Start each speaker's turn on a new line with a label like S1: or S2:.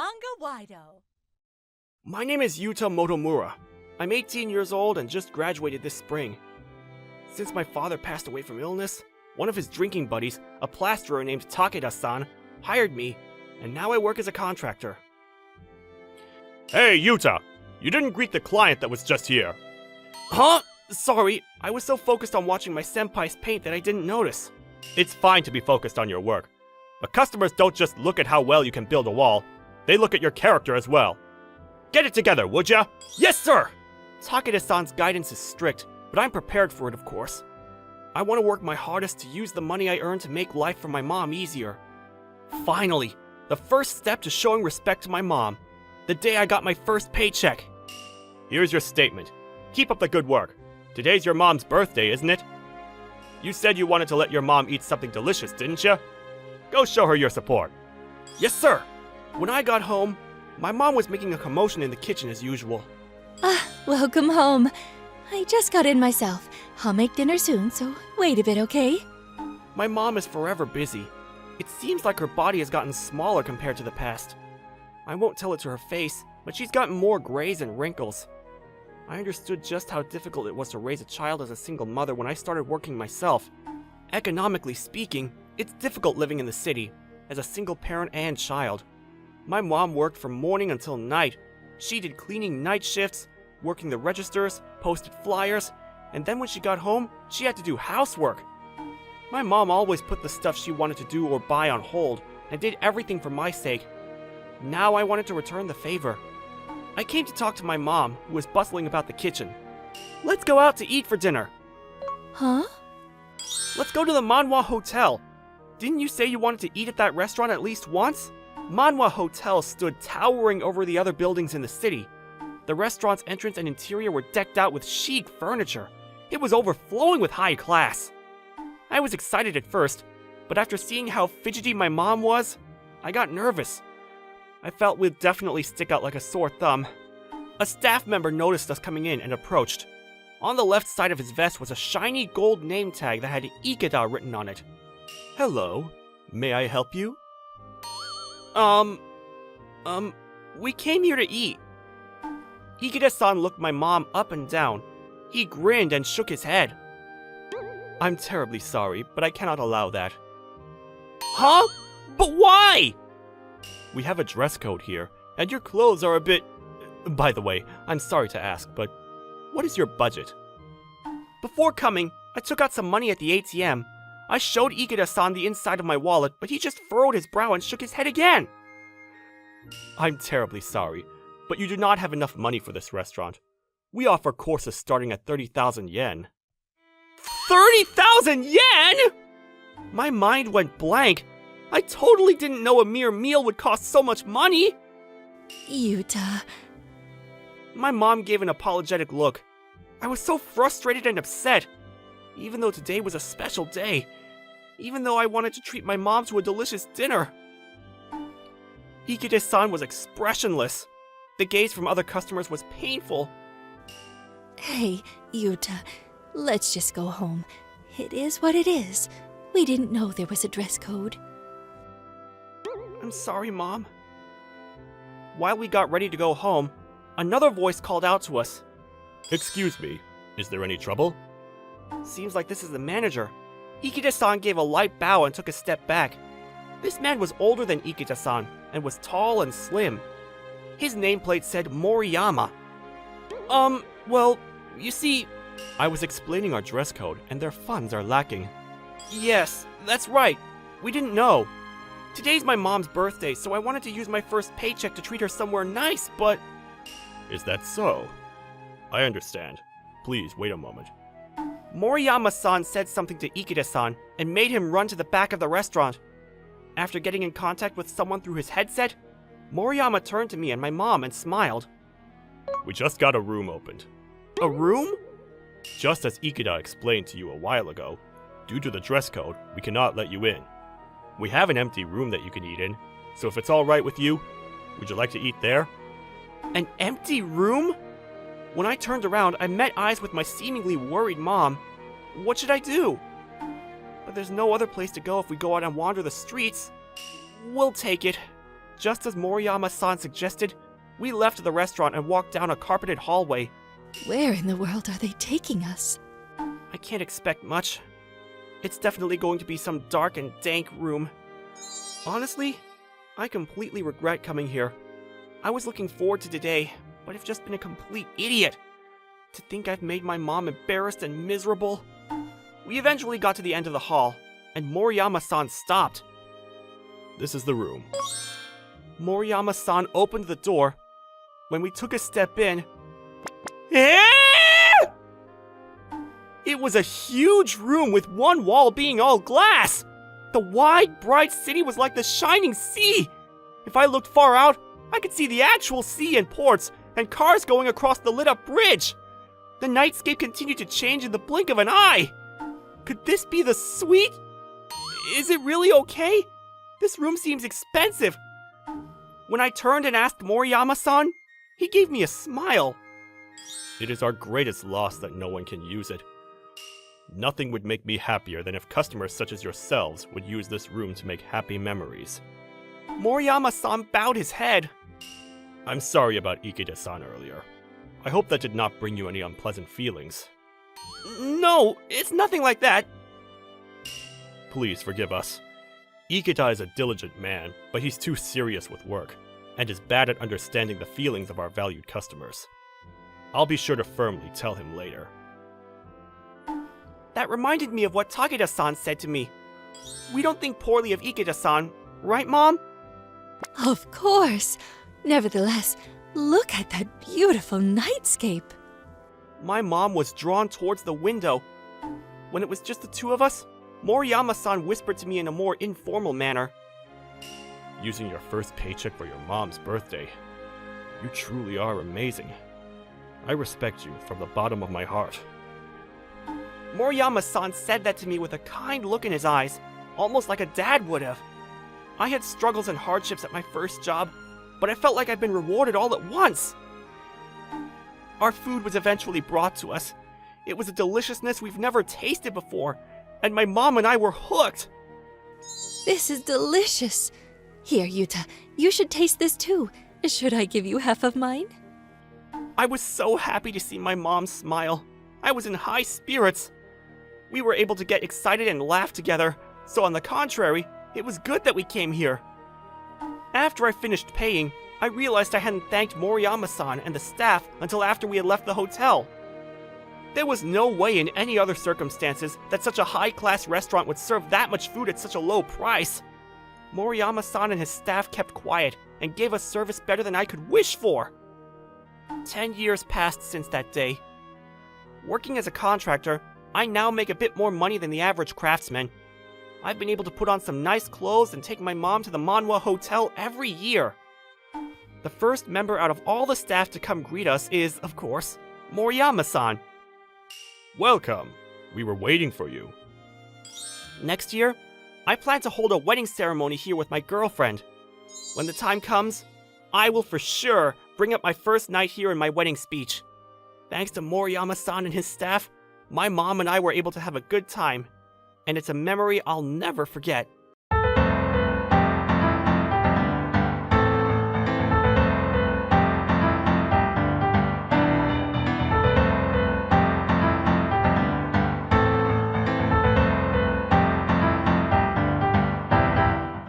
S1: Manga-Waido.
S2: My name is Yuta Motomura. I'm 18 years old and just graduated this spring. Since my father passed away from illness, one of his drinking buddies, a plasterer named Takeda-san, hired me, and now I work as a contractor. Hey, Yuta! You didn't greet the client that was just here. Huh? Sorry, I was so focused on watching my senpai's paint that I didn't notice. It's fine to be focused on your work, but customers don't just look at how well you can build a wall, they look at your character as well. Get it together, would ya? Yes, sir! Takeda-san's guidance is strict, but I'm prepared for it, of course. I want to work my hardest to use the money I earn to make life for my mom easier. Finally, the first step to showing respect to my mom. The day I got my first paycheck. Here's your statement. Keep up the good work. Today's your mom's birthday, isn't it? You said you wanted to let your mom eat something delicious, didn't you? Go show her your support. Yes, sir. When I got home, my mom was making a commotion in the kitchen as usual.
S3: Welcome home. I just got in myself. I'll make dinner soon, so wait a bit, okay?
S2: My mom is forever busy. It seems like her body has gotten smaller compared to the past. I won't tell it to her face, but she's gotten more grays and wrinkles. I understood just how difficult it was to raise a child as a single mother when I started working myself. Economically speaking, it's difficult living in the city, as a single parent and child. My mom worked from morning until night. She did cleaning night shifts, working the registers, posted flyers, and then when she got home, she had to do housework. My mom always put the stuff she wanted to do or buy on hold, and did everything for my sake. Now I wanted to return the favor. I came to talk to my mom, who was bustling about the kitchen. Let's go out to eat for dinner.
S3: Huh?
S2: Let's go to the Manhwa Hotel. Didn't you say you wanted to eat at that restaurant at least once? Manhwa Hotel stood towering over the other buildings in the city. The restaurant's entrance and interior were decked out with chic furniture. It was overflowing with high class. I was excited at first, but after seeing how fidgety my mom was, I got nervous. I felt we'd definitely stick out like a sore thumb. A staff member noticed us coming in and approached. On the left side of his vest was a shiny gold name tag that had Ikeda written on it. Hello, may I help you? We came here to eat. Ikeda-san looked my mom up and down. He grinned and shook his head. I'm terribly sorry, but I cannot allow that. Huh? But why? We have a dress code here, and your clothes are a bit... By the way, I'm sorry to ask, but what is your budget? Before coming, I took out some money at the ATM. I showed Ikeda-san the inside of my wallet, but he just furrowed his brow and shook his head again. I'm terribly sorry, but you do not have enough money for this restaurant. We offer courses starting at 30,000 yen. 30,000 yen?! My mind went blank. I totally didn't know a mere meal would cost so much money!
S3: Yuta...
S2: My mom gave an apologetic look. I was so frustrated and upset. Even though today was a special day. Even though I wanted to treat my mom to a delicious dinner. Ikeda-san was expressionless. The gaze from other customers was painful.
S3: Hey, Yuta, let's just go home. It is what it is. We didn't know there was a dress code.
S2: I'm sorry, Mom. While we got ready to go home, another voice called out to us. Excuse me, is there any trouble? Seems like this is the manager. Ikeda-san gave a light bow and took a step back. This man was older than Ikeda-san and was tall and slim. His nameplate said Moriyama. Well, you see... I was explaining our dress code and their funds are lacking. Yes, that's right. We didn't know. Today's my mom's birthday, so I wanted to use my first paycheck to treat her somewhere nice, but... Is that so? I understand. Please wait a moment. Moriyama-san said something to Ikeda-san and made him run to the back of the restaurant. After getting in contact with someone through his headset, Moriyama turned to me and my mom and smiled. We just got a room opened. A room? Just as Ikeda explained to you a while ago, due to the dress code, we cannot let you in. We have an empty room that you can eat in, so if it's alright with you, would you like to eat there? An empty room? When I turned around, I met eyes with my seemingly worried mom. What should I do? But there's no other place to go if we go out and wander the streets. We'll take it. just as Moriyama-san suggested, we left the restaurant and walked down a carpeted hallway.
S3: Where in the world are they taking us?
S2: I can't expect much. It's definitely going to be some dark and dank room. Honestly, I completely regret coming here. I was looking forward to today, but I've just been a complete idiot. To think I've made my mom embarrassed and miserable. We eventually got to the end of the hall, and Moriyama-san stopped. This is the room. Moriyama-san opened the door. When we took a step in, it was a huge room with one wall being all glass. The wide, bright city was like the shining sea. If I looked far out, I could see the actual sea and ports and cars going across the lit-up bridge. The nightscape continued to change in the blink of an eye. Could this be the suite? Is it really okay? This room seems expensive. When I turned and asked Moriyama-san, he gave me a smile. It is our greatest loss that no one can use it. Nothing would make me happier than if customers such as yourselves would use this room to make happy memories. Moriyama-san bowed his head. I'm sorry about Ikeda-san earlier. I hope that did not bring you any unpleasant feelings. No, it's nothing like that. Please forgive us. Ikeda is a diligent man, but he's too serious with work, and is bad at understanding the feelings of our valued customers. I'll be sure to firmly tell him later. That reminded me of what Takeda-san said to me. We don't think poorly of Ikeda-san, right, Mom?
S3: Of course. Nevertheless, look at that beautiful nightscape.
S2: My mom was drawn towards the window. When it was just the two of us, Moriyama-san whispered to me in a more informal manner. Using your first paycheck for your mom's birthday. You truly are amazing. I respect you from the bottom of my heart. Moriyama-san said that to me with a kind look in his eyes, almost like a dad would have. I had struggles and hardships at my first job, but I felt like I'd been rewarded all at once. Our food was eventually brought to us. It was a deliciousness we've never tasted before, and my mom and I were hooked.
S3: This is delicious. Here, Yuta, you should taste this too. Should I give you half of mine?
S2: I was so happy to see my mom smile. I was in high spirits. We were able to get excited and laugh together, so on the contrary, it was good that we came here. After I finished paying, I realized I hadn't thanked Moriyama-san and the staff until after we had left the hotel. There was no way in any other circumstances that such a high-class restaurant would serve that much food at such a low price. Moriyama-san and his staff kept quiet and gave us service better than I could wish for. 10 years passed since that day. Working as a contractor, I now make a bit more money than the average craftsman. I've been able to put on some nice clothes and take my mom to the Manwa Hotel every year. The first member out of all the staff to come greet us is, of course, Moriyama-san. Welcome. We were waiting for you. Next year, I plan to hold a wedding ceremony here with my girlfriend. When the time comes, I will for sure bring up my first night here in my wedding speech. Thanks to Moriyama-san and his staff, my mom and I were able to have a good time, and it's a memory I'll never forget.